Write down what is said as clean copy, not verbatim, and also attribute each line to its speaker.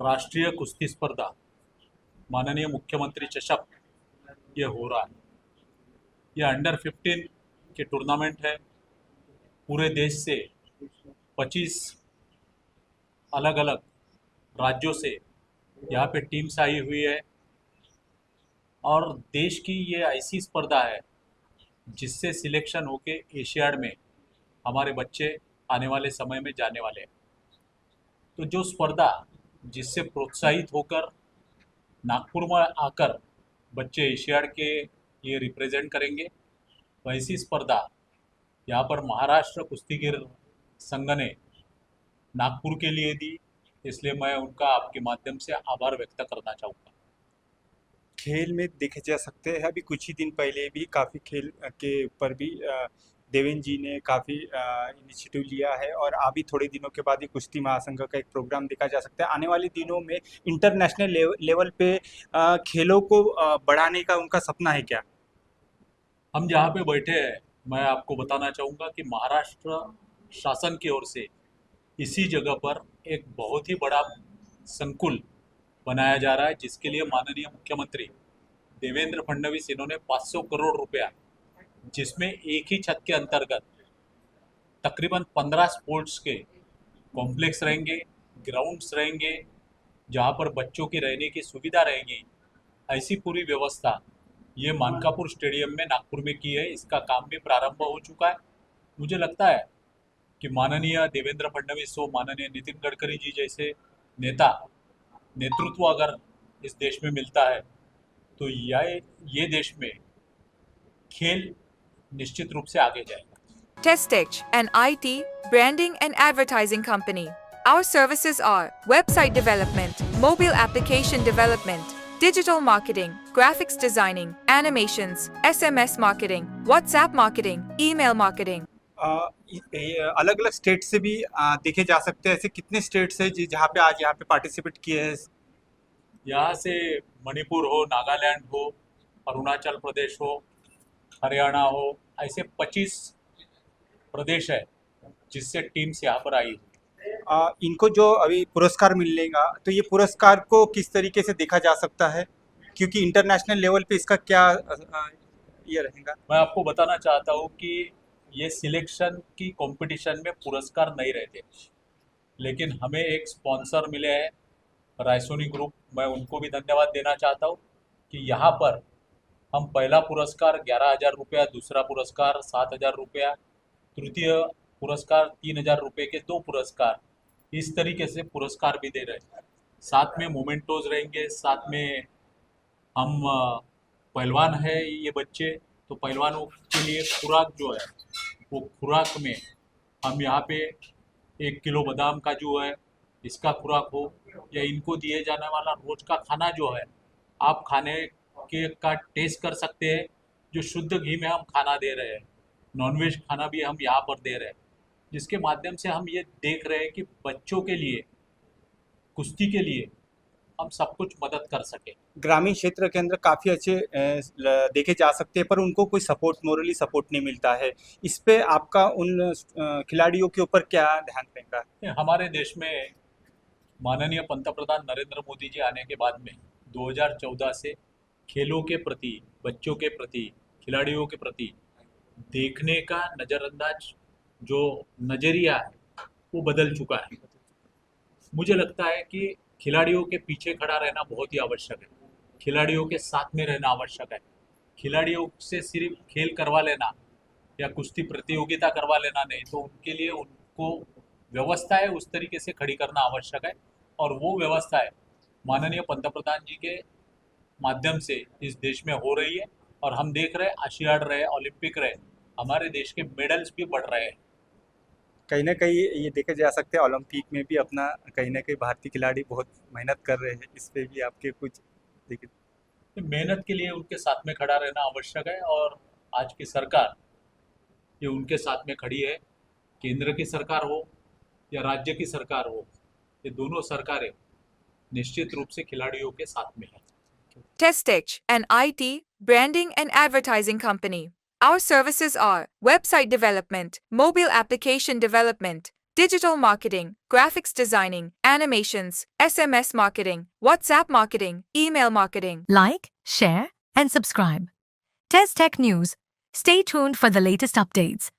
Speaker 1: राष्ट्रीय कुश्ती स्पर्धा माननीय मुख्यमंत्री चषक ये हो रहा है। ये अंडर 15 के टूर्नामेंट है। पूरे देश से 25 अलग अलग राज्यों से यहाँ पे टीम्स आई हुई है और देश की ये ऐसी स्पर्धा है जिससे सिलेक्शन होके एशियाड में हमारे बच्चे आने वाले समय में जाने वाले हैं। तो जो स्पर्धा जिससे प्रोत्साहित होकर नागपुर में आकर बच्चे एशियाड के लिए रिप्रेजेंट करेंगे, वैसी स्पर्धा यहाँ पर महाराष्ट्र कुश्तीगीर संघ ने नागपुर के लिए दी। इसलिए मैं उनका आपके माध्यम से आभार व्यक्त करना चाहूँगा।
Speaker 2: खेल में देखे जा सकते हैं अभी कुछ ही दिन पहले भी काफ़ी खेल के ऊपर भी देवेंद्र जी ने काफ़ी इनिशिएटिव लिया है और अभी थोड़े दिनों के बाद ही कुश्ती महासंघ का एक प्रोग्राम देखा जा सकता है। आने वाले दिनों में इंटरनेशनल लेवल पे खेलों को बढ़ाने का उनका सपना है क्या?
Speaker 1: हम जहाँ पे बैठे हैं, मैं आपको बताना चाहूँगा कि महाराष्ट्र शासन की ओर से इसी जगह पर एक बहुत ही बड़ा संकुल बनाया जा रहा है, जिसके लिए माननीय मुख्यमंत्री देवेंद्र फडणवीस इन्होंने 500 करोड़ रुपया, जिसमें एक ही छत के अंतर्गत तकरीबन 15 स्पोर्ट्स के कॉम्प्लेक्स रहेंगे, ग्राउंड्स रहेंगे, जहाँ पर बच्चों की रहने की सुविधा रहेगी। ऐसी पूरी व्यवस्था ये मानकापुर स्टेडियम में नागपुर में की है। इसका काम भी प्रारंभ हो चुका है। मुझे लगता है कि माननीय देवेंद्र फडणवीस हो, माननीय नितिन गडकरी जी जैसे नेता नेतृत्व अगर इस देश में मिलता है तो ये देश में खेल निश्चित रूप से आगे जाएगा।
Speaker 3: Testech, an IT, branding and advertising company. Our services are website development, mobile application development, digital marketing, graphics designing, animations, SMS marketing, WhatsApp marketing, email marketing.
Speaker 2: अलग अलग स्टेट से भी देखे जा सकते हैं। ऐसे कितने स्टेट्स हैं जहाँ पे आज यहाँ पे पार्टिसिपेट किए हैं?
Speaker 1: यहाँ से मणिपुर हो, नागालैंड हो, अरुणाचल प्रदेश हो, हरियाणा हो, ऐसे 25 प्रदेश है जिससे टीम्स यहाँ पर आई।
Speaker 2: इनको जो अभी पुरस्कार मिलेगा तो ये पुरस्कार को किस तरीके से देखा जा सकता है, क्योंकि इंटरनेशनल लेवल पे इसका क्या ये रहेगा?
Speaker 1: मैं आपको बताना चाहता हूँ कि ये सिलेक्शन की कंपटीशन में पुरस्कार नहीं रहते, लेकिन हमें एक स्पॉन्सर मिले हैं रायसोनी ग्रुप। मैं उनको भी धन्यवाद देना चाहता हूँ कि यहाँ पर हम पहला पुरस्कार 11,000 रुपया, दूसरा पुरस्कार 7,000 रुपया, तृतीय पुरस्कार 3,000 रुपये के 2 पुरस्कार, इस तरीके से पुरस्कार भी दे रहे हैं। साथ में मोमेंटोज रहेंगे, साथ में हम पहलवान है ये बच्चे, तो पहलवानों के लिए खुराक जो है वो खुराक में हम यहाँ पे 1 किलो बादाम काजू है, इसका खुराक हो, या इनको दिए जाने वाला रोज का खाना जो है, आप खाने के का टेस्ट कर सकते हैं। जो शुद्ध घी में हम खाना दे रहे हैं, नॉनवेज खाना भी हम यहाँ पर दे रहे हैं, जिसके माध्यम से हम ये देख रहे हैं कि बच्चों के लिए, कुश्ती के लिए हम सब कुछ मदद कर सके।
Speaker 2: ग्रामीण क्षेत्र के अंदर काफ़ी अच्छे देखे जा सकते हैं, पर उनको कोई सपोर्ट, मोरली सपोर्ट नहीं मिलता है। इस पे आपका उन खिलाड़ियों के ऊपर क्या ध्यान रहेगा?
Speaker 1: हमारे देश में माननीय पंतप्रधान नरेंद्र मोदी जी आने के बाद में 2014 से खेलों के प्रति, बच्चों के प्रति, खिलाड़ियों के प्रति देखने का नज़रअंदाज जो नज़रिया है वो बदल चुका है। मुझे लगता है कि खिलाड़ियों के पीछे खड़ा रहना बहुत ही आवश्यक है, खिलाड़ियों के साथ में रहना आवश्यक है। खिलाड़ियों से सिर्फ खेल करवा लेना या कुश्ती प्रतियोगिता करवा लेना नहीं, तो उनके लिए उनको व्यवस्था है उस तरीके से खड़ी करना आवश्यक है। और वो व्यवस्था है माननीय पंतप्रधान जी के माध्यम से इस देश में हो रही है। और हम देख रहे हैं, एशियाड रहे, ओलंपिक रहे, हमारे देश के मेडल्स भी बढ़ रहे हैं।
Speaker 2: कहीं ना कहीं ये देखे जा सकते हैं ओलंपिक में भी अपना कहीं ना कहीं भारतीय खिलाड़ी बहुत मेहनत कर रहे हैं। इस पे भी आपके कुछ देखे?
Speaker 1: मेहनत के लिए उनके साथ में खड़ा रहना आवश्यक है और आज की सरकार ये उनके साथ में खड़ी है। केंद्र की सरकार हो या राज्य की सरकार हो, ये दोनों सरकारें निश्चित रूप से खिलाड़ियों के साथ में हैं।
Speaker 3: Testech, an IT, branding and advertising company. Our services are website development, mobile application development, digital marketing, graphics designing, animations, SMS marketing, WhatsApp marketing, email marketing.
Speaker 4: Like, share, and subscribe. Test Tech News. Stay tuned for the latest updates.